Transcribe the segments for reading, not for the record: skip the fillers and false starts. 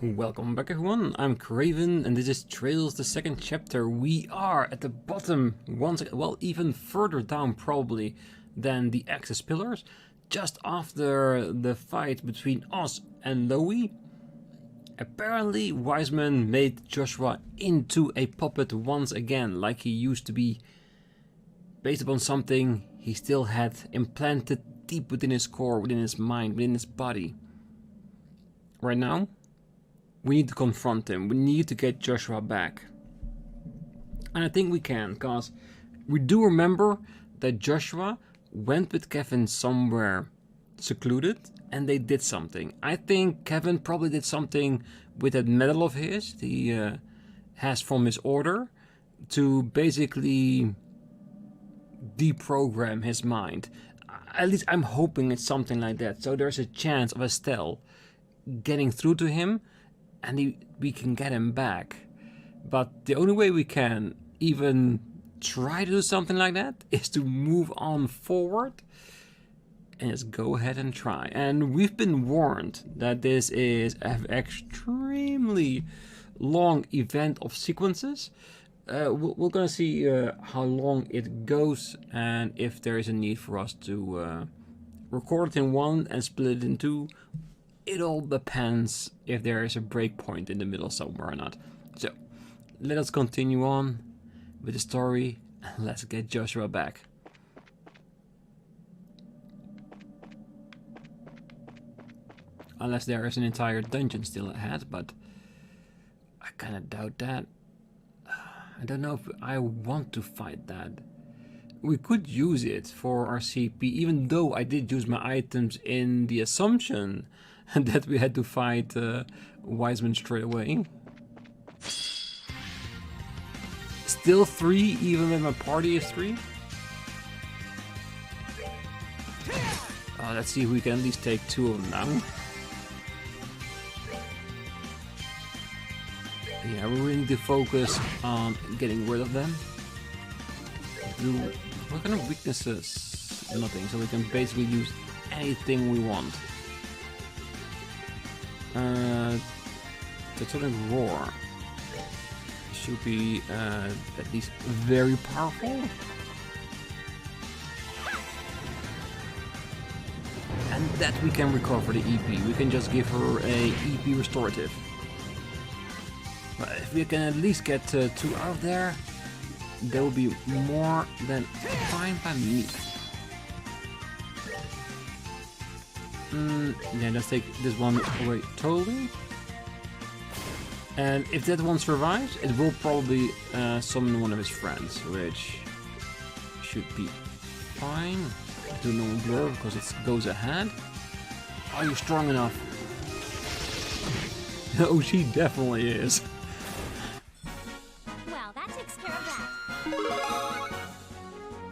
Welcome back everyone, I'm Craven and this is Trails, the second chapter. We are at the bottom once again, well even further down probably than the Axis pillars, just after the fight between us and Lowy. Apparently Weissmann made Joshua into a puppet once again, like he used to be, based upon something he still had implanted deep within his core, within his mind, within his body. Right now we need to confront him. We need to get Joshua back. And I think we can, because we do remember that Joshua went with Kevin somewhere secluded and they did something. I think Kevin probably did something with that medal of his he has from his order to basically deprogram his mind. At least I'm hoping it's something like that. So there's a chance of Estelle getting through to him and we can get him back. But the only way we can even try to do something like that is to move on forward and just go ahead and try. And we've been warned that this is an extremely long event of sequences. We're gonna see how long it goes and if there is a need for us to record it in one and split it in two. It all depends if there is a breakpoint in the middle somewhere or not. So, let us continue on with the story and let's get Joshua back. Unless there is an entire dungeon still ahead, but I kinda doubt that. I don't know if I want to fight that. We could use it for our CP, even though I did use my items in the assumption that we had to fight Weissmann straight away. Still 3, even when my party is 3. Let's see if we can at least take 2 of them now. Yeah, we really need to focus on getting rid of them. What kind of weaknesses? Nothing, so we can basically use anything we want. The Tonic Roar should be at least very powerful. And that we can recover the EP. We can just give her a EP restorative. But if we can at least get 2 out of there, that will be more than fine by me. Yeah, let's take this one away totally. And if that one survives, it will probably summon one of his friends, which should be fine. Do no blur because it goes ahead. Are you strong enough? Oh, she definitely is. Well, that takes care of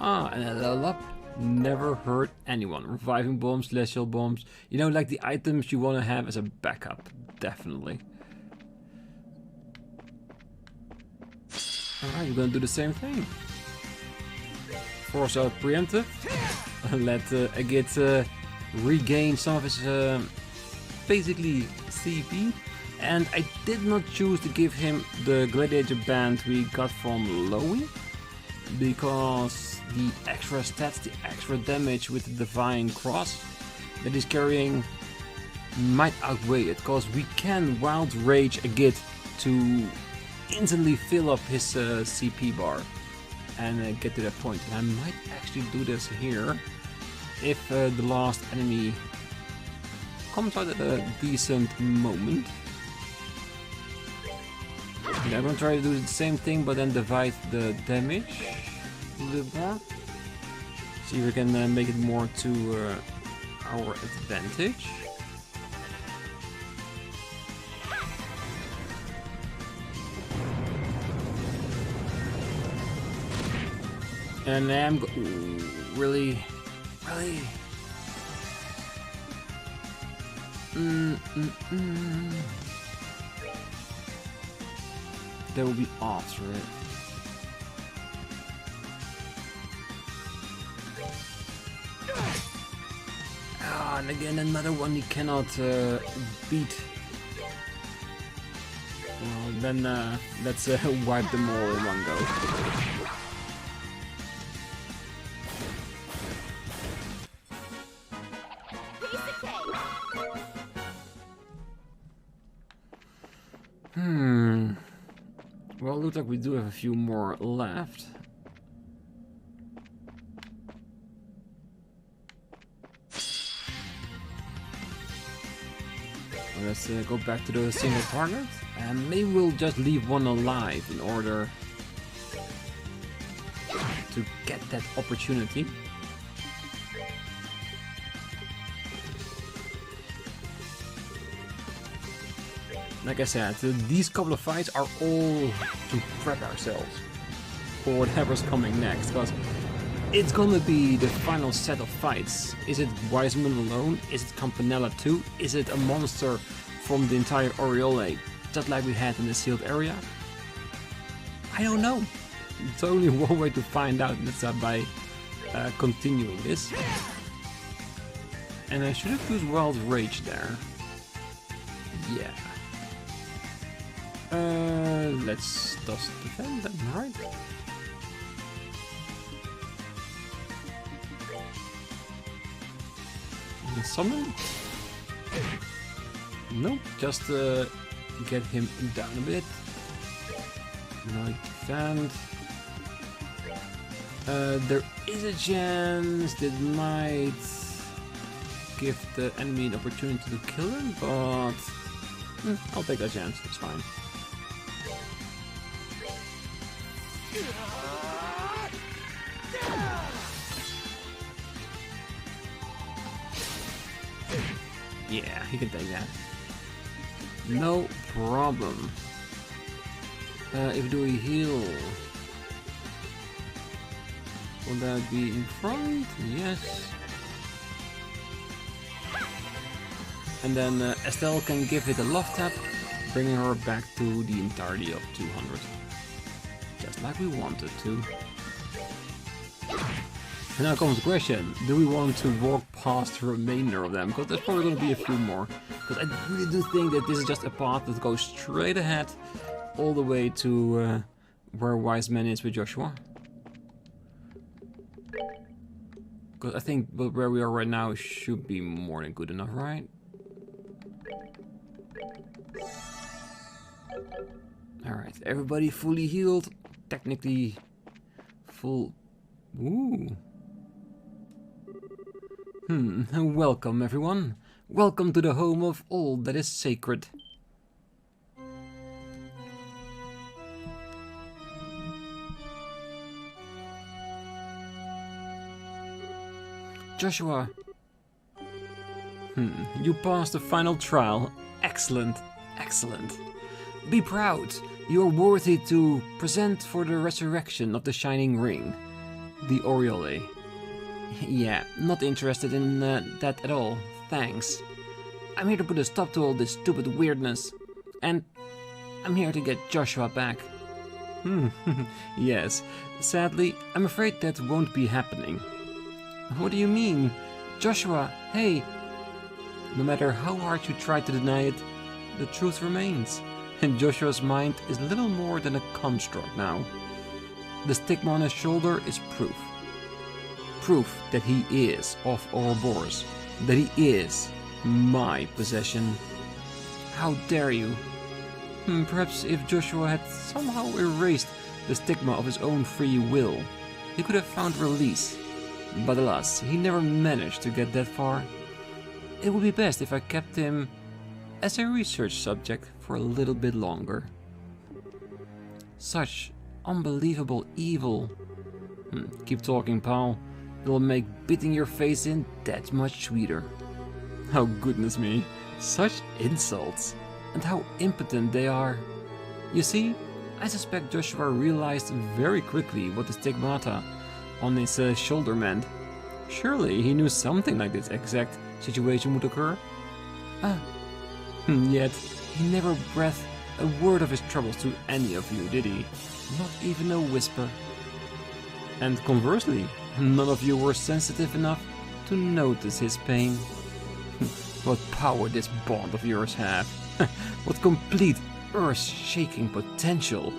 that. And a level up. Never hurt anyone. Reviving bombs, celestial bombs. You know, like the items you want to have as a backup. Definitely. Alright, we're gonna do the same thing. Force out preemptive. Let Agit regain some of his basically CP. And I did not choose to give him the gladiator band we got from Lowy, because the extra stats, the extra damage with the divine cross that he's carrying might outweigh it, because we can wild rage Agit to instantly fill up his CP bar and get to that point. And I might actually do this here if the last enemy comes out at a decent moment. Yeah, I'm gonna try to do the same thing, but then divide the damage a little bit more. See if we can make it more to our advantage. And I'm really. That will be off, right? And again, another one he cannot beat. Well, then let's wipe them all in one go. Well, it looks like we do have a few more left. Let's go back to the single target, and maybe we'll just leave one alive in order to get that opportunity. Like I said, these couple of fights are all to prep ourselves for whatever's coming next, because it's gonna be the final set of fights. Is it Weissmann alone? Is it Campanella too? Is it a monster from the entire Aureole, just like we had in the sealed area? I don't know. It's only one way to find out, and that's by continuing this. And I should have used Wild Rage there. Yeah. Let's just defend them, right? Summon? Nope, just get him down a bit. Now defend. There is a chance that might give the enemy an opportunity to kill him, but I'll take that chance, it's fine. Yeah, he can take that. No problem. If do we heal? Will that be in front? Yes. And then Estelle can give it a love tap, bringing her back to the entirety of 200. Just like we wanted to. And now comes the question, do we want to walk past the remainder of them? Because there's probably going to be a few more. Because I really do think that this is just a path that goes straight ahead, all the way to where Weissmann is with Joshua. Because I think where we are right now should be more than good enough, right? Alright, everybody fully healed. Technically full... Ooh. Welcome everyone. Welcome to the home of all that is sacred. Joshua. You passed the final trial. Excellent, excellent. Be proud. You are worthy to present for the resurrection of the Shining Ring. The Aureole. Yeah, not interested in that at all. Thanks. I'm here to put a stop to all this stupid weirdness. And I'm here to get Joshua back. Yes. Sadly, I'm afraid that won't be happening. What do you mean? Joshua, hey! No matter how hard you try to deny it, the truth remains. And Joshua's mind is little more than a construct now. The stigma on his shoulder is proof. Proof that he is of Ouroboros. That he is my possession. How dare you? Perhaps if Joshua had somehow erased the stigma of his own free will, he could have found release. But alas, he never managed to get that far. It would be best if I kept him as a research subject for a little bit longer. Such unbelievable evil. Keep talking, pal. It'll make biting your face in that much sweeter. Oh goodness me, such insults. And how impotent they are. You see, I suspect Joshua realized very quickly what the stigmata on his shoulder meant. Surely he knew something like this exact situation would occur. Yet, he never breathed a word of his troubles to any of you, did he? Not even a whisper. And conversely, none of you were sensitive enough to notice his pain. What power this bond of yours have. What complete earth-shaking potential.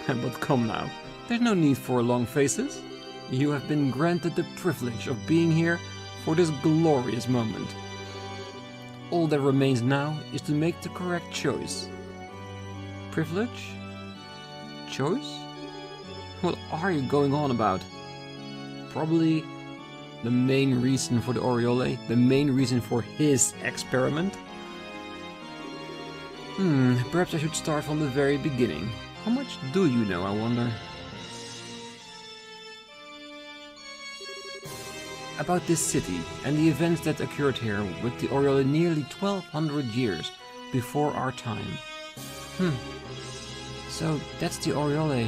But come now, there's no need for long faces. You have been granted the privilege of being here for this glorious moment. All that remains now is to make the correct choice. Privilege? Choice? What are you going on about? Probably the main reason for the Aureole, the main reason for his experiment. Perhaps I should start from the very beginning. How much do you know, I wonder? About this city and the events that occurred here with the Aureole nearly 1200 years before our time. So that's the Aureole.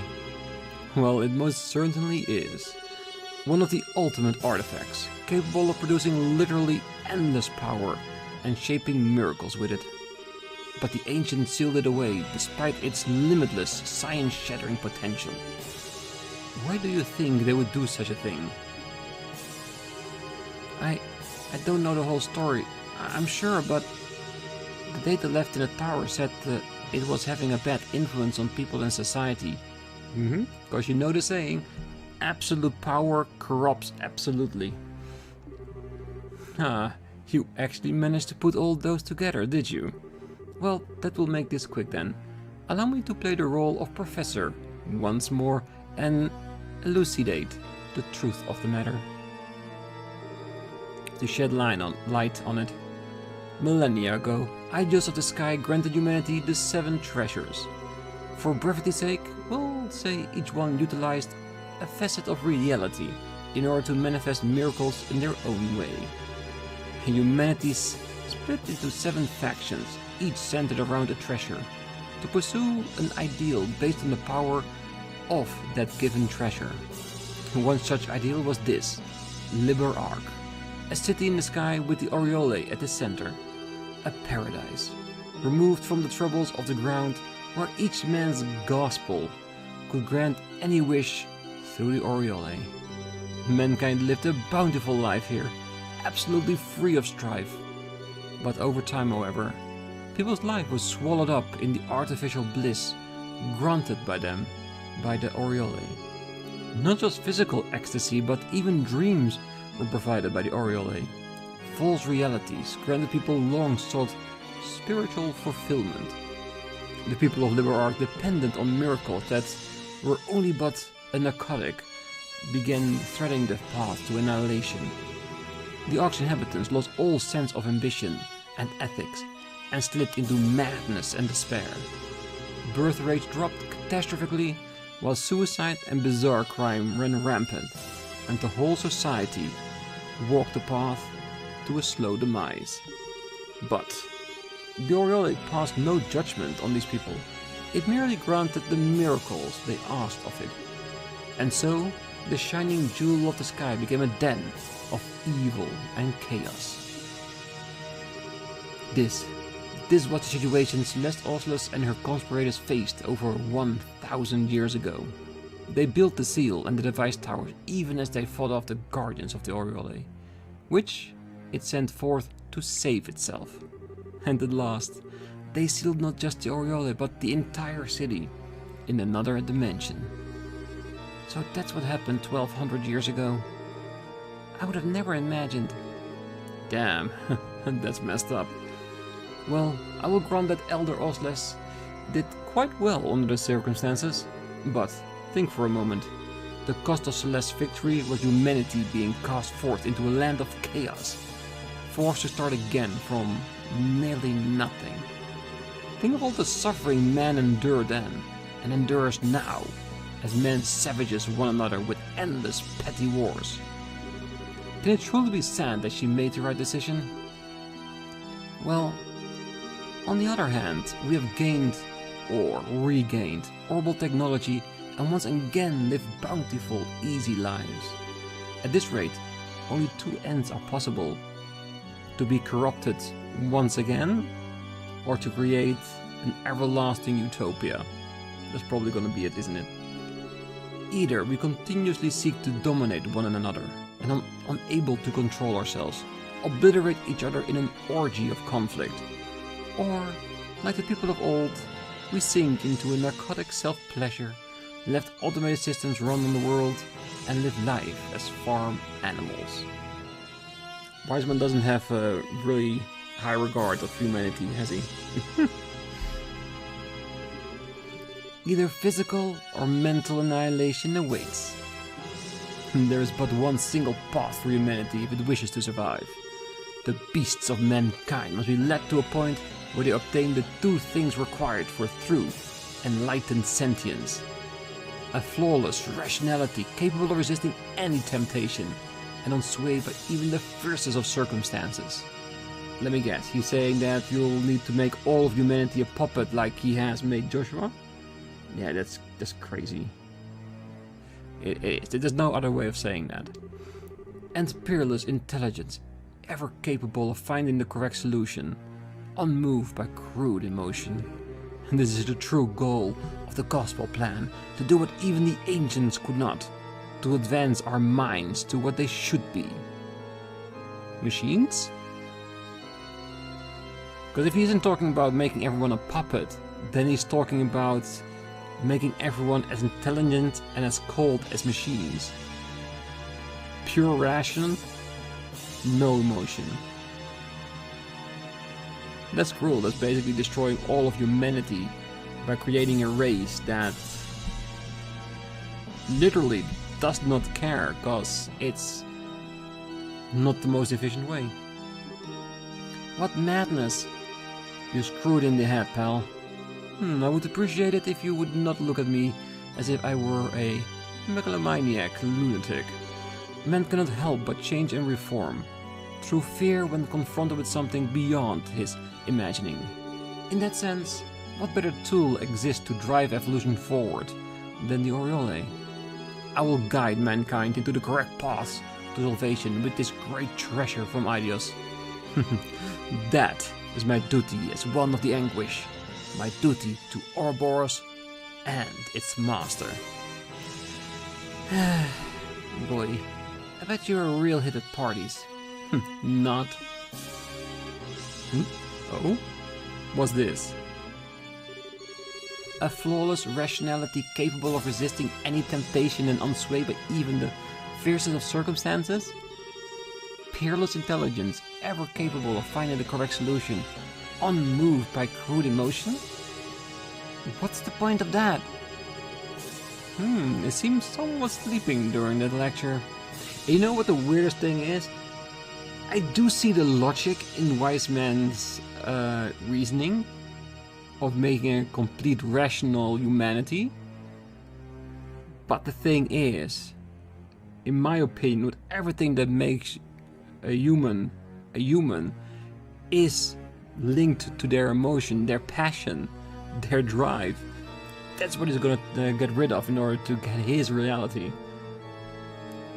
Well, it most certainly is. One of the ultimate artifacts, capable of producing literally endless power and shaping miracles with it. But the ancients sealed it away despite its limitless, science-shattering potential. Why do you think they would do such a thing? I don't know the whole story, I'm sure, but the data left in the tower said it was having a bad influence on people and society. Because you know the saying, absolute power corrupts absolutely. You actually managed to put all those together, did you? Well, that will make this quick then. Allow me to play the role of Professor once more and elucidate the truth of the matter. To shed light on it. Millennia ago, ideals of the sky granted humanity the 7 treasures. For brevity's sake, we'll say each one utilized a facet of reality in order to manifest miracles in their own way. Humanity split into 7 factions, each centered around a treasure, to pursue an ideal based on the power of that given treasure. One such ideal was this, Liberl, a city in the sky with the Aureole at the center. A paradise, removed from the troubles of the ground, where each man's gospel could grant any wish through the Aureole. Mankind lived a bountiful life here, absolutely free of strife. But over time, however, people's life was swallowed up in the artificial bliss granted by them by the Aureole. Not just physical ecstasy, but even dreams were provided by the Aureole. False realities granted people long-sought spiritual fulfillment. The people of Liberl, dependent on miracles that were only but a narcotic, began threading the path to annihilation. The Ark's inhabitants lost all sense of ambition and ethics and slipped into madness and despair. Birth rates dropped catastrophically, while suicide and bizarre crime ran rampant, and the whole society walked the path to a slow demise. But the Aureole passed no judgment on these people. It merely granted the miracles they asked of it. And so, the shining jewel of the sky became a den of evil and chaos. This was the situation Celeste Osseless and her conspirators faced over 1000 years ago. They built the seal and the device towers even as they fought off the guardians of the Aureole, which it sent forth to save itself. And at last, they sealed not just the Aureole but the entire city in another dimension. So that's what happened 1200 years ago. I would have never imagined. Damn, that's messed up. Well, I will grant that Elder Osseless did quite well under the circumstances, but think for a moment. The cost of Celeste's victory was humanity being cast forth into a land of chaos, forced to start again from nearly nothing. Think of all the suffering man endured then, and endures now, as men savages one another with endless petty wars. Can it truly be said that she made the right decision? Well, on the other hand, we have gained, or regained, orbital technology and once again live bountiful, easy lives. At this rate, only 2 ends are possible. To be corrupted once again, or to create an everlasting utopia. That's probably gonna be it, isn't it? Either we continuously seek to dominate one another and are unable to control ourselves, obliterate each other in an orgy of conflict. Or, like the people of old, we sink into a narcotic self-pleasure, let automated systems run on the world, and live life as farm animals. Weissmann doesn't have a really high regard of humanity, has he? Either physical or mental annihilation awaits. There is but one single path for humanity if it wishes to survive. The beasts of mankind must be led to a point where they obtain the two things required for true, enlightened sentience. A flawless rationality capable of resisting any temptation and unswayed by even the fiercest of circumstances. Let me guess, he's saying that you'll need to make all of humanity a puppet like he has made Joshua? Yeah, that's crazy. It is. There's no other way of saying that. And peerless intelligence, ever capable of finding the correct solution, unmoved by crude emotion. And this is the true goal of the gospel plan, to do what even the ancients could not, to advance our minds to what they should be. Machines? Because if he isn't talking about making everyone a puppet, then he's talking about making everyone as intelligent and as cold as machines. Pure ration, no emotion. That's cruel. That's basically destroying all of humanity by creating a race that literally does not care, because it's not the most efficient way. What madness! You screwed in the head, pal. I would appreciate it if you would not look at me as if I were a megalomaniac lunatic. Man cannot help but change and reform, through fear when confronted with something beyond his imagining. In that sense, what better tool exists to drive evolution forward than the Aureole? I will guide mankind into the correct path to salvation with this great treasure from Eidos. That is my duty as one of the Anguish. My duty to Ouroboros and its master. Boy, I bet you're a real hit at parties. Not. Oh? What's this? A flawless rationality capable of resisting any temptation and unswayed by even the fiercest of circumstances? Peerless intelligence, ever capable of finding the correct solution, unmoved by crude emotion? What's the point of that? It seems someone was sleeping during that lecture. You know what the weirdest thing is? I do see the logic in Weissmann's reasoning of making a complete rational humanity. But the thing is, in my opinion, with everything that makes a human is linked to their emotion, their passion, their drive. That's what he's gonna get rid of in order to get his reality.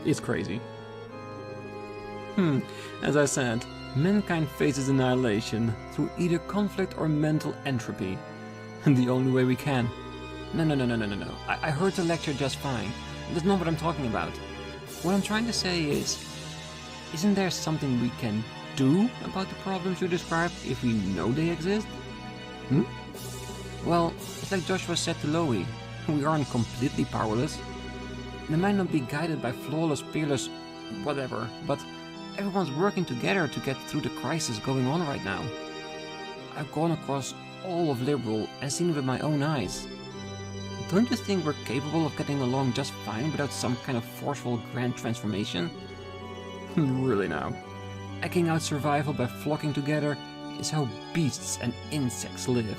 It's crazy. As I said, mankind faces annihilation through either conflict or mental entropy. And the only way we can. No. I heard the lecture just fine. That's not what I'm talking about. What I'm trying to say is, isn't there something we can do about the problems you described if we know they exist? Well, it's like Joshua said to Loey, we aren't completely powerless. They might not be guided by flawless, fearless, whatever, but everyone's working together to get through the crisis going on right now. I've gone across all of Liberl and seen it with my own eyes. Don't you think we're capable of getting along just fine without some kind of forceful grand transformation? Really now. Eking out survival by flocking together is how beasts and insects live.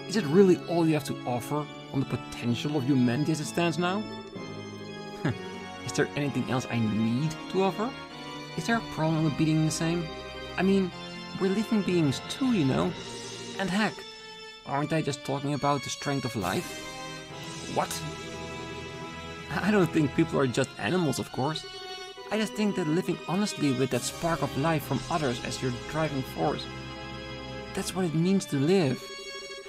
Is it really all you have to offer on the potential of humanity as it stands now? Is there anything else I need to offer? Is there a problem with being the same? I mean, we're living beings too, you know? And heck, aren't I just talking about the strength of life? What? I don't think people are just animals, of course. I just think that living honestly with that spark of life from others as your driving force, that's what it means to live.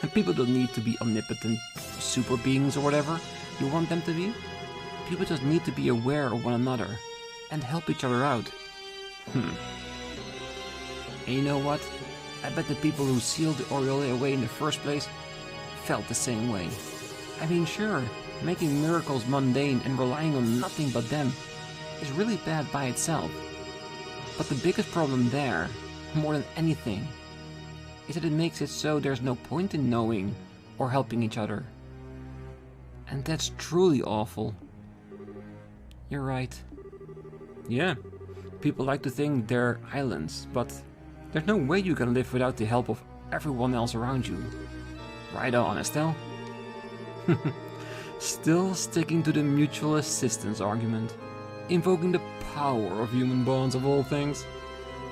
And people don't need to be omnipotent super beings or whatever you want them to be. People just need to be aware of one another and help each other out. And you know what? I bet the people who sealed the Aureole away in the first place felt the same way. I mean, sure, making miracles mundane and relying on nothing but them is really bad by itself. But the biggest problem there, more than anything, is that it makes it so there's no point in knowing or helping each other. And that's truly awful. You're right. Yeah, people like to think they're islands, but there's no way you can live without the help of everyone else around you. Right on, Estelle. Still sticking to the mutual assistance argument, invoking the power of human bonds of all things.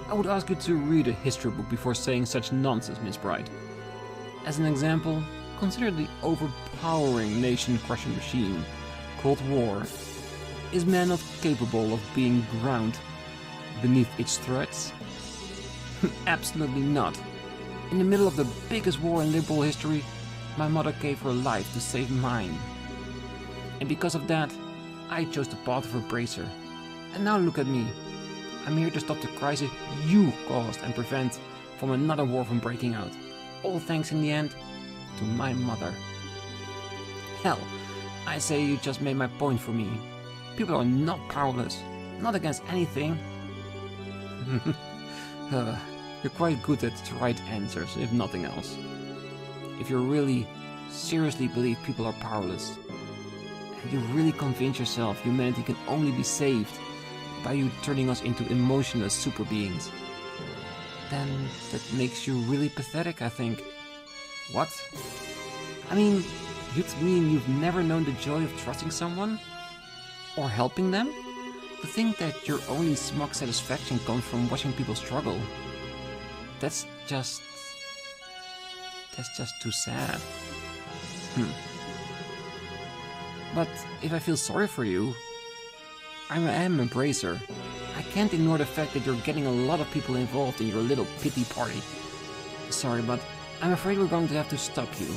I would ask you to read a history book before saying such nonsense, Miss Bright. As an example, consider the overpowering nation-crushing machine called war. Is man not capable of being ground beneath its threats? Absolutely not. In the middle of the biggest war in liberal history, my mother gave her life to save mine. And because of that, I chose the path of embracer. And now look at me. I'm here to stop the crisis you caused and prevent from another war from breaking out. All thanks in the end to my mother. Hell, I say you just made my point for me. People are not powerless, not against anything. You're quite good at the right answers, if nothing else. If you really, seriously believe people are powerless, and you really convince yourself humanity can only be saved by you turning us into emotionless super beings, then that makes you really pathetic, I think. What? I mean, you'd mean you've never known the joy of trusting someone? Or helping them? To think that your only smug satisfaction comes from watching people struggle. That's just too sad. But if I feel sorry for you, I am a bracer. I can't ignore the fact that you're getting a lot of people involved in your little pity party. Sorry, but I'm afraid we're going to have to stop you.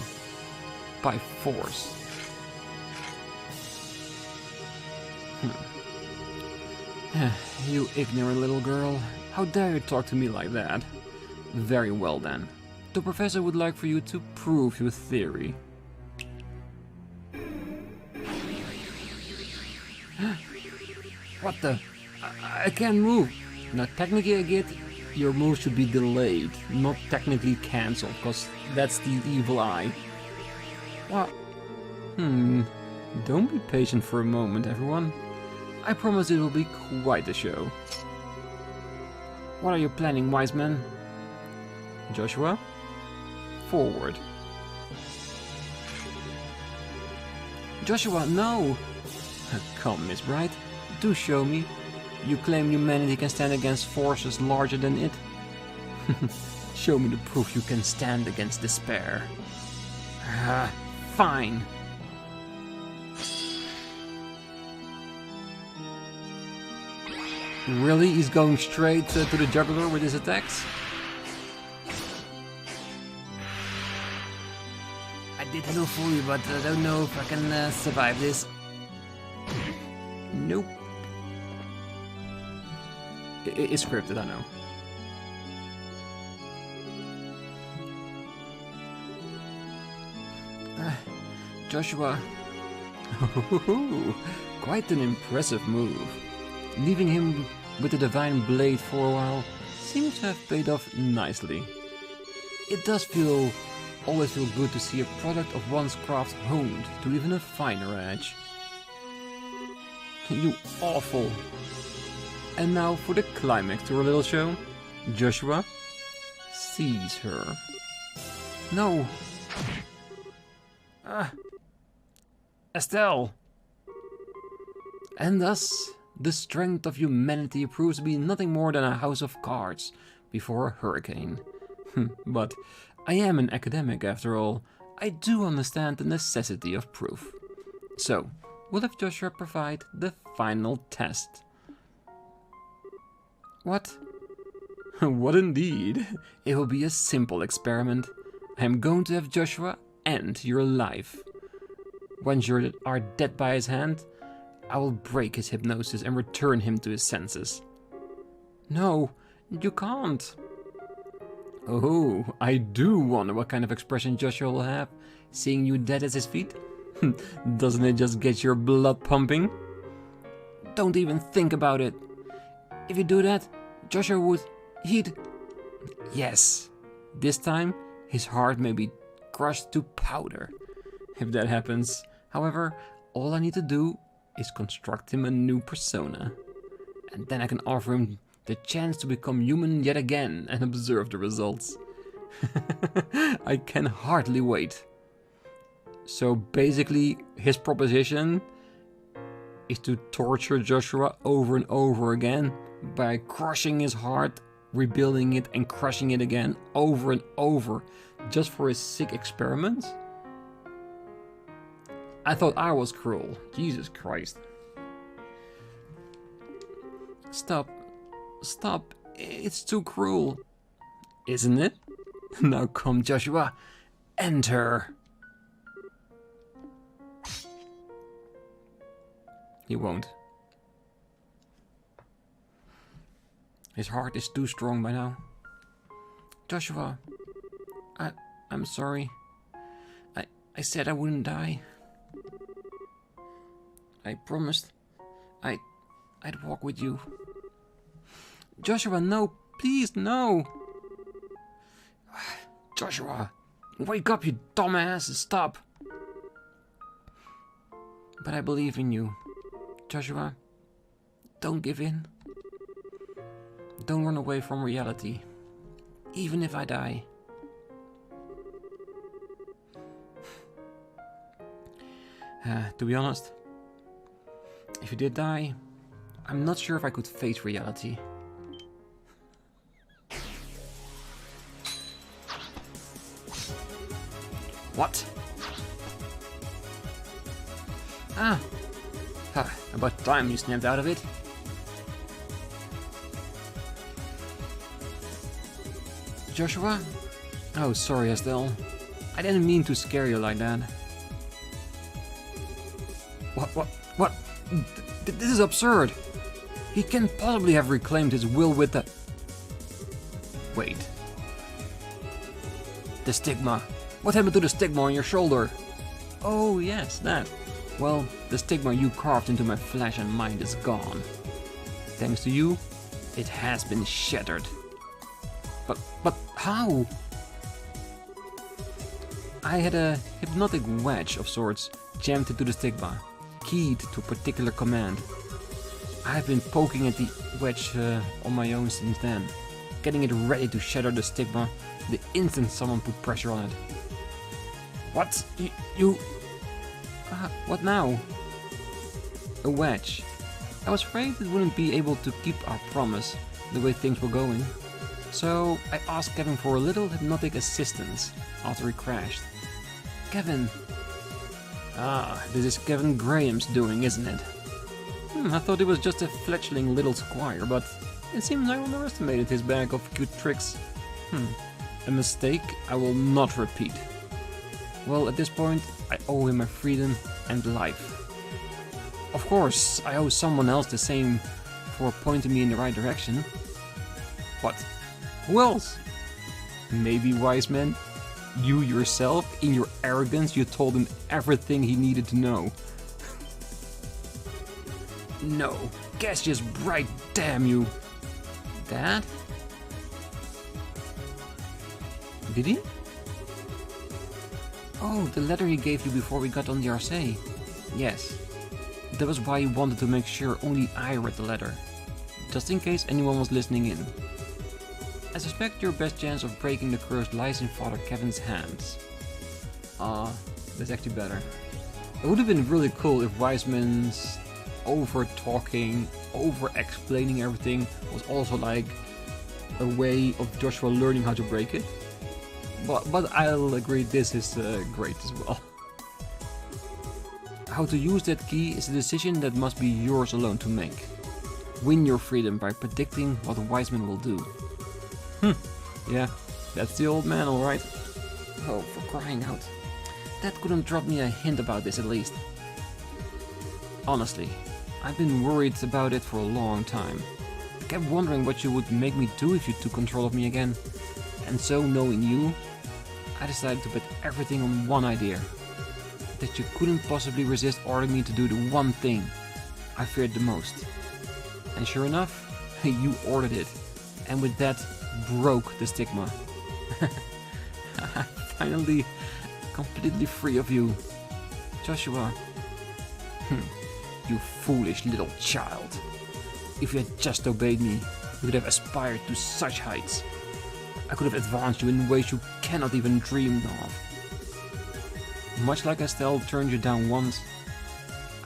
By force. You ignorant little girl. How dare you talk to me like that? Very well then. The professor would like for you to prove your theory. What the? I can't move. Now technically I get your move should be delayed, not technically cancelled, because that's the evil eye. What? Don't be patient for a moment, everyone. I promise it will be quite a show. What are you planning, Weissmann? Joshua? Forward. Joshua, no! Come, Miss Bright, do show me. You claim humanity can stand against forces larger than it? Show me the proof you can stand against despair. Fine. Really? He's going straight to the jugular with his attacks? I did a little for you, but I don't know if I can survive this. Nope. It's scripted, I know. Joshua. Quite an impressive move. Leaving him with the divine blade for a while seems to have paid off nicely. It does always feel good to see a product of one's craft honed to even a finer edge. You awful. And now for the climax to our little show. Joshua, seize her. No. Estelle. And thus, the strength of humanity proves to be nothing more than a house of cards before a hurricane. But I am an academic after all. I do understand the necessity of proof. So, we'll have Joshua provide the final test. What? What indeed? It will be a simple experiment. I am going to have Joshua end your life. Once you are dead by his hand, I will break his hypnosis and return him to his senses. No, you can't. Oh, I do wonder what kind of expression Joshua will have, seeing you dead at his feet. Doesn't it just get your blood pumping? Don't even think about it. If you do that, Joshua he'd... Yes, this time his heart may be crushed to powder. If that happens, however, all I need to do is construct him a new persona. And then I can offer him the chance to become human yet again and observe the results. I can hardly wait. So basically, his proposition is to torture Joshua over and over again by crushing his heart, rebuilding it and crushing it again over and over, just for his sick experiments? I thought I was cruel. Jesus Christ. Stop. Stop. It's too cruel. Isn't it? Now come, Joshua. Enter. He won't. His heart is too strong by now. Joshua, I'm sorry. I said I wouldn't die. I promised I'd walk with you. Joshua, no, please, no. Joshua, wake up, you dumbass, stop. But I believe in you. Joshua, don't give in. Don't run away from reality, even if I die. To be honest, if you did die, I'm not sure if I could face reality. What? About time you snapped out of it. Joshua? Oh, sorry, Estelle. I didn't mean to scare you like that. What? This is absurd. He can't possibly have reclaimed his will with the... Wait. The stigma. What happened to the stigma on your shoulder? Oh, yes, that. Well, the stigma you carved into my flesh and mind is gone. Thanks to you, it has been shattered. But how? I had a hypnotic wedge of sorts jammed into the stigma, keyed to a particular command. I've been poking at the wedge on my own since then, getting it ready to shatter the stigma the instant someone put pressure on it. What? You... what now? A wedge. I was afraid it wouldn't be able to keep our promise the way things were going. So I asked Kevin for a little hypnotic assistance after he crashed. Kevin. This is Kevin Graham's doing, isn't it? I thought he was just a fledgling little squire, but it seems I underestimated his bag of cute tricks. A mistake I will not repeat. Well, at this point, I owe him my freedom and life. Of course, I owe someone else the same for pointing me in the right direction. What? Who else? Maybe Weissmann? You yourself, in your arrogance, you told him everything he needed to know. No, Cassius Bright, damn you. Dad? Did he? Oh, the letter he gave you before we got on the RC. Yes. That was why he wanted to make sure only I read the letter. Just in case anyone was listening in. I suspect your best chance of breaking the curse lies in Father Kevin's hands. That's actually better. It would have been really cool if Weissmann's over-talking, over-explaining everything was also like a way of Joshua learning how to break it. But I'll agree this is great as well. How to use that key is a decision that must be yours alone to make. Win your freedom by predicting what Weissmann will do. Yeah, that's the old man, alright. Oh, for crying out. Dad couldn't drop me a hint about this at least. Honestly, I've been worried about it for a long time. I kept wondering what you would make me do if you took control of me again. And so, knowing you, I decided to bet everything on one idea. That you couldn't possibly resist ordering me to do the one thing I feared the most. And sure enough, you ordered it. And with that, broke the stigma. I'm finally completely free of you. Joshua. You foolish little child. If you had just obeyed me, you could have aspired to such heights. I could have advanced you in ways you cannot even dream of. Much like Estelle turned you down once,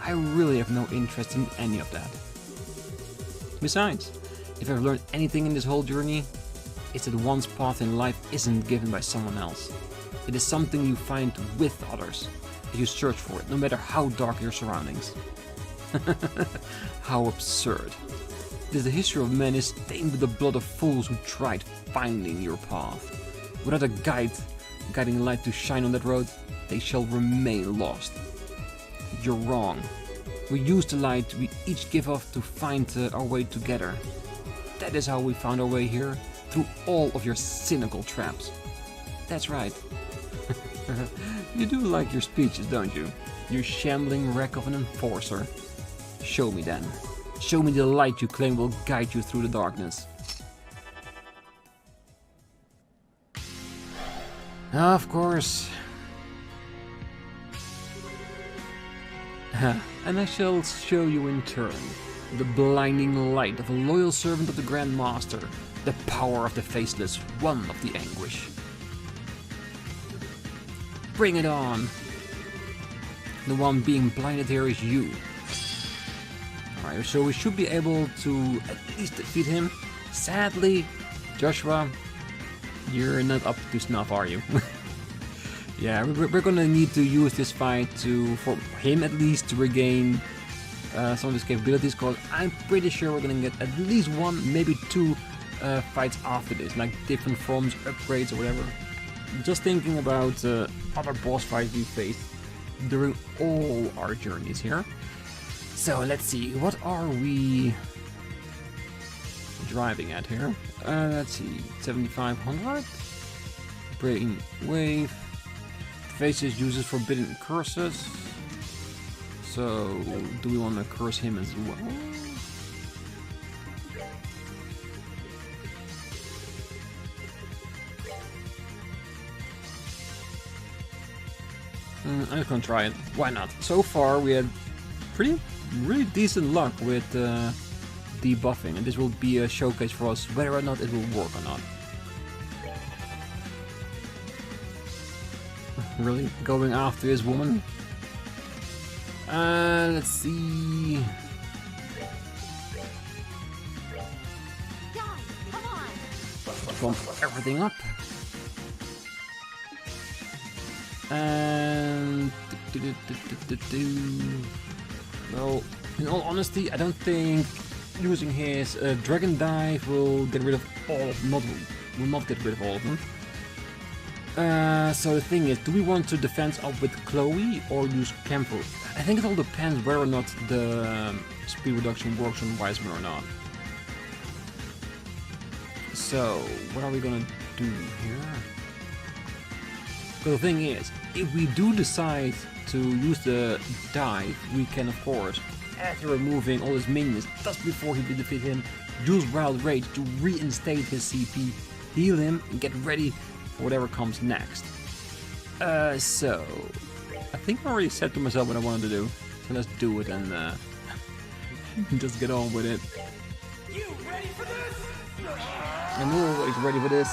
I really have no interest in any of that. Besides, if I've learned anything in this whole journey, it's that one's path in life isn't given by someone else. It is something you find with others, if you search for it, no matter how dark your surroundings. How absurd. It is the history of men is stained with the blood of fools who tried finding your path. Without a guiding light to shine on that road, they shall remain lost. You're wrong. We use the light we each give off to find our way together. That is how we found our way here, through all of your cynical traps. That's right. You do like your speeches, don't you? You shambling wreck of an enforcer. Show me then. Show me the light you claim will guide you through the darkness. Of course. And I shall show you in turn the blinding light of a loyal servant of the Grand Master, the power of the Faceless, one of the anguish. Bring it on! The one being blinded here is you. Alright, so we should be able to at least defeat him. Sadly, Joshua, you're not up to snuff, are you? Yeah, we're gonna need to use this fight for him at least to regain some of his capabilities, because I'm pretty sure we're gonna get at least one, maybe two fights after this, like different forms, upgrades or whatever. Just thinking about other boss fights we faced during all our journeys here. So let's see, what are we driving at here? Let's see, 7500. Brain Wave. Faces uses forbidden curses. So, do we want to curse him as well? I'm just gonna try it. Why not? So far we had really decent luck with debuffing, and this will be a showcase for us whether or not it will work or not. Really? Going after this woman? Let's see. Guys, come on. Bump everything up. And well, in all honesty, I don't think using his Dragon Dive will get rid of all of them. Will not get rid of all of them. So the thing is, do we want to defense up with Chloe or use Camper? I think it all depends whether or not the speed reduction works on Weissmann or not. So, what are we gonna do here? But the thing is, if we do decide to use the dive, we can of course, after removing all his minions, just before he did defeat him, use Wild Rage to reinstate his CP, heal him, and get ready for whatever comes next. So, I think I already said to myself what I wanted to do, so let's do it and just get on with it. You ready for this? I'm always ready for this.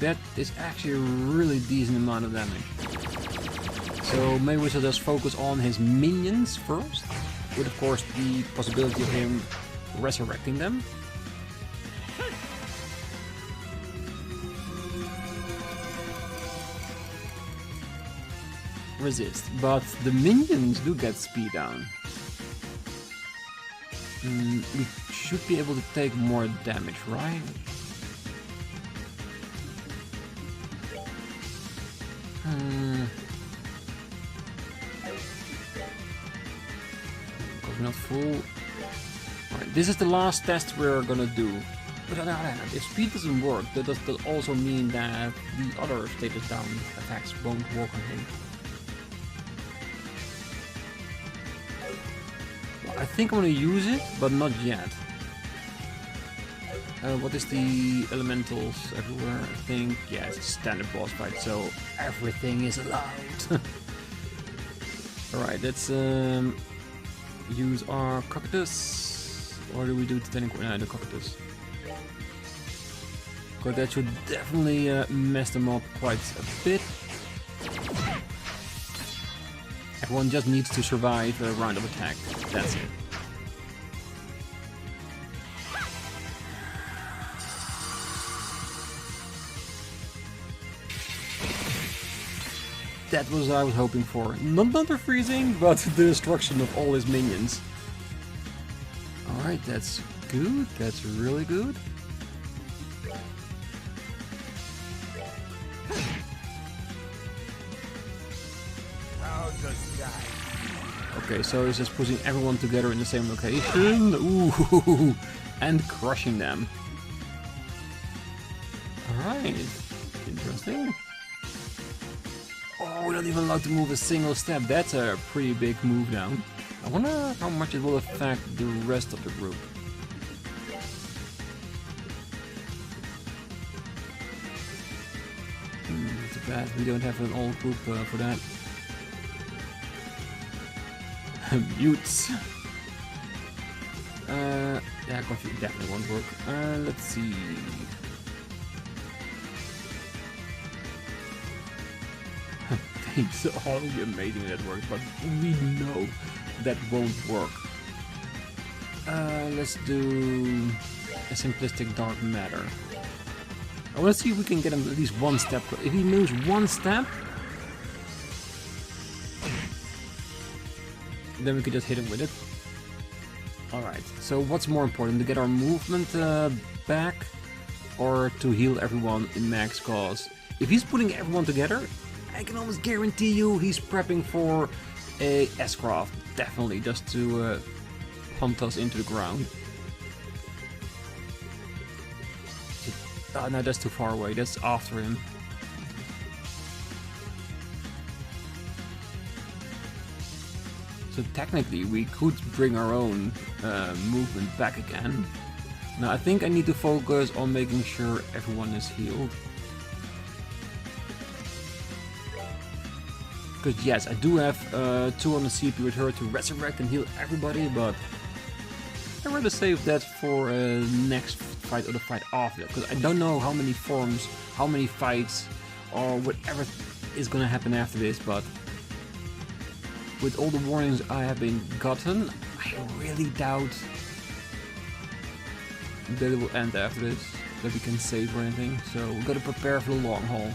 That is actually a really decent amount of damage. So maybe we should just focus on his minions first, with of course the possibility of him resurrecting them. Resist, but the minions do get speed down. We should be able to take more damage, right? Because we're not full. Alright, this is the last test we're gonna do. But on the other hand, if speed doesn't work, that does also mean that the other status down attacks won't work on him. Well, I think I'm gonna use it, but not yet. What is the elementals everywhere? I think, yeah, it's a standard boss fight, so everything is allowed. Alright, let's use our cockatus. Or do we do the cockatus? Because that should definitely mess them up quite a bit. Everyone just needs to survive a round of attack. That's it. That was what I was hoping for. Not under freezing, but the destruction of all his minions. Alright, that's good. That's really good. How does that? Okay, so he's just putting everyone together in the same location. Ooh, and crushing them. Alright, interesting. Oh, we're not even allowed to move a single step. That's a pretty big move down. I wonder how much it will affect the rest of the group. Too bad we don't have an old group for that. Mutes. Yeah, coffee definitely won't work. Let's see. It's already amazing that works, but we know that won't work. Let's do a simplistic dark matter. I want to see if we can get him at least one step. If he moves one step, then we could just hit him with it. Alright, so what's more important, to get our movement back or to heal everyone in max cause? If he's putting everyone together, I can almost guarantee you he's prepping for a S-Craft, definitely, just to punt us into the ground. Oh no, that's too far away, that's after him. So technically we could bring our own movement back again. Now I think I need to focus on making sure everyone is healed. Because yes, I do have 2 on the CP with her to resurrect and heal everybody, but I'd rather save that for next fight or the fight after that. Because I don't know how many forms, how many fights, or whatever is gonna happen after this, but with all the warnings I have been gotten, I really doubt that it will end after this, that we can save or anything. So we gotta prepare for the long haul.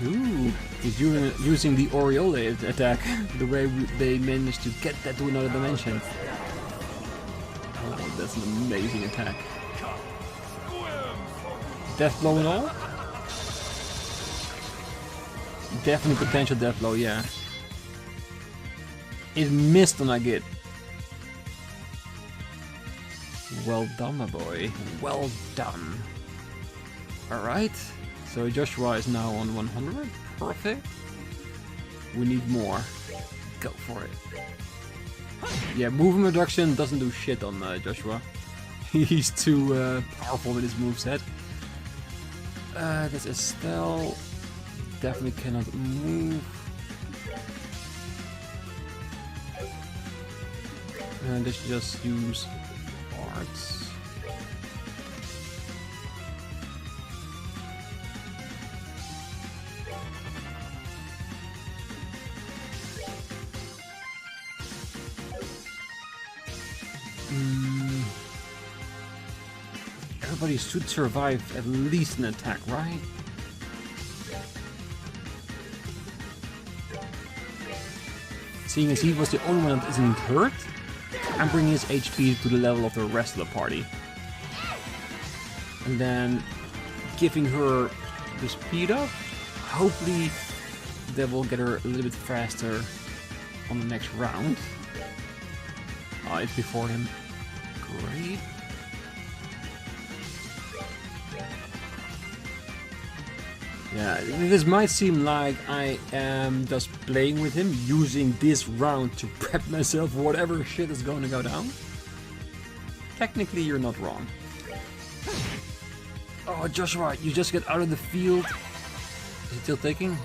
Ooh, he's using the Aureole attack, the way they managed to get that to another dimension. Oh, that's an amazing attack. Death blow and all? Definitely potential death blow, yeah. It missed on a git. Well done, my boy. Well done. Alright. So Joshua is now on 100. Perfect. We need more. Go for it. Yeah, movement reduction doesn't do shit on Joshua. He's too powerful with his moveset. This Estelle definitely cannot move. And let's just use arts. Everybody should survive at least an attack, right? Seeing as he was the only one that isn't hurt, I'm bringing his HP to the level of the rest of the party. And then giving her the speed up. Hopefully that will get her a little bit faster on the next round. It's before him. Great. Yeah, this might seem like I am just playing with him, using this round to prep myself for whatever shit is going to go down. Technically, you're not wrong. Oh, Joshua, you just get out of the field. Is it still taking?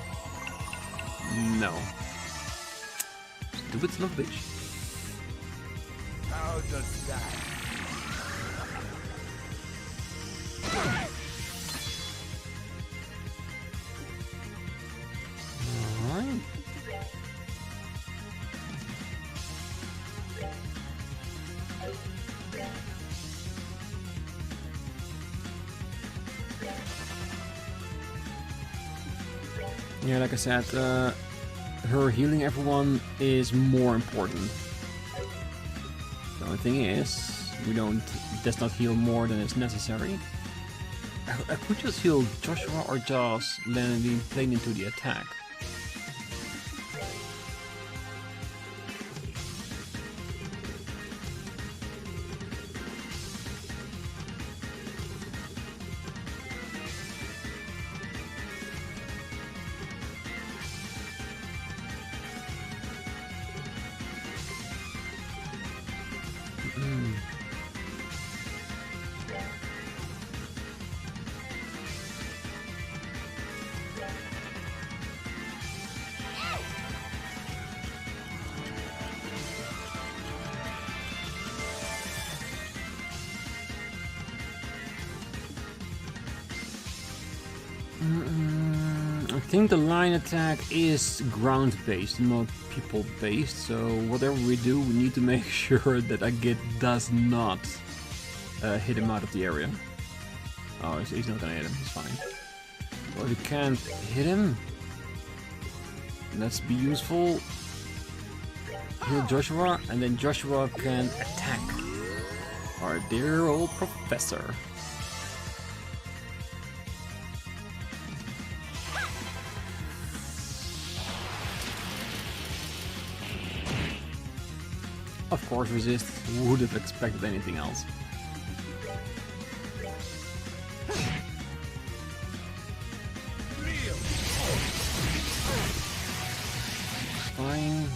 No. Stupid son of a bitch. How does that? Alright. Yeah, like I said, her healing everyone is more important. The only thing is, does not heal more than is necessary. I could just heal Joshua or Joss landing plain into the attack. I think the line attack is ground based, not people based, so whatever we do, we need to make sure that Agit does not hit him out of the area. Oh, he's not gonna hit him, he's fine. Well, if you can't hit him, let's be useful. Heal Joshua, and then Joshua can attack our dear old professor. Of course, resist. Would have expected anything else. Fine.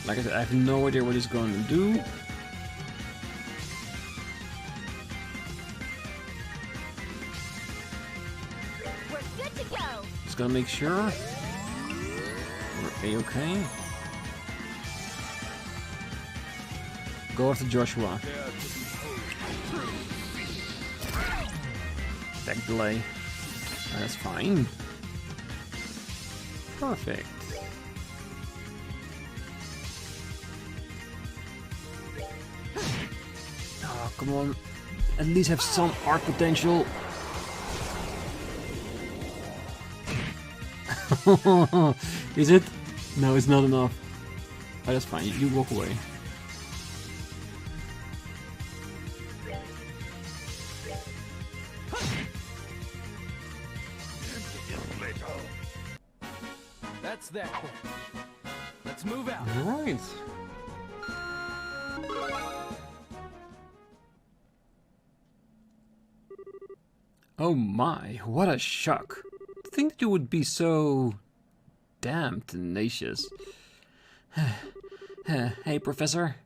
Like I said, I have no idea what he's going to do. We're good to go. Just gonna make sure we're A-okay. Go after Joshua. Attack delay. That's fine. Perfect. Come on, at least have some art potential. Is it? No, it's not enough. Oh, that's fine, you walk away. That's that. Let's move out. Alright. Oh my, what a shock. To think that you would be so damn tenacious. Hey, Professor.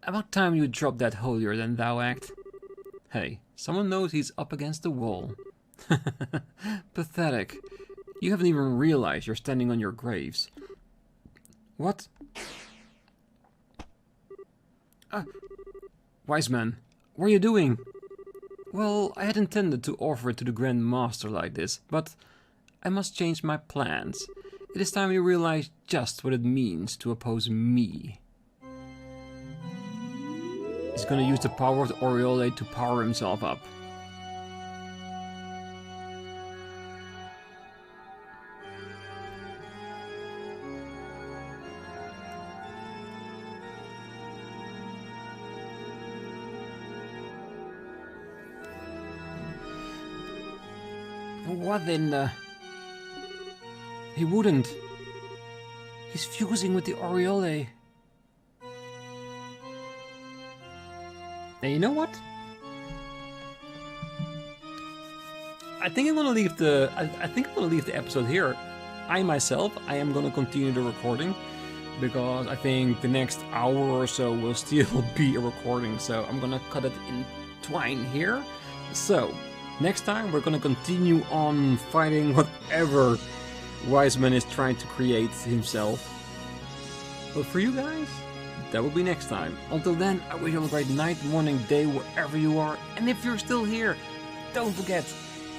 About time you dropped that holier than thou act. Hey, someone knows he's up against the wall. Pathetic. You haven't even realized you're standing on your graves. What? Weissmann, what are you doing? Well, I had intended to offer it to the Grand Master like this, but I must change my plans. It is time you realize just what it means to oppose me. He's gonna use the power of the Aureole to power himself up. What in the... He wouldn't. He's fusing with the Aureole. And you know what? I think I'm gonna leave the... I think I'm gonna leave the episode here. I am gonna continue the recording because I think the next hour or so will still be a recording. So I'm gonna cut it in twine here. So next time we're gonna continue on fighting whatever Weissmann is trying to create himself. But for you guys, that will be next time. Until then, I wish you all a great night, morning, day, wherever you are. And if you're still here, don't forget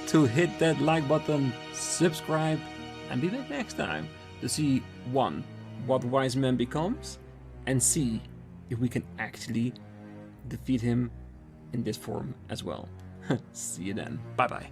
to hit that like button, subscribe, and be back next time to see 1. What Weissmann becomes, and see if we can actually defeat him in this form as well. See you then. Bye bye.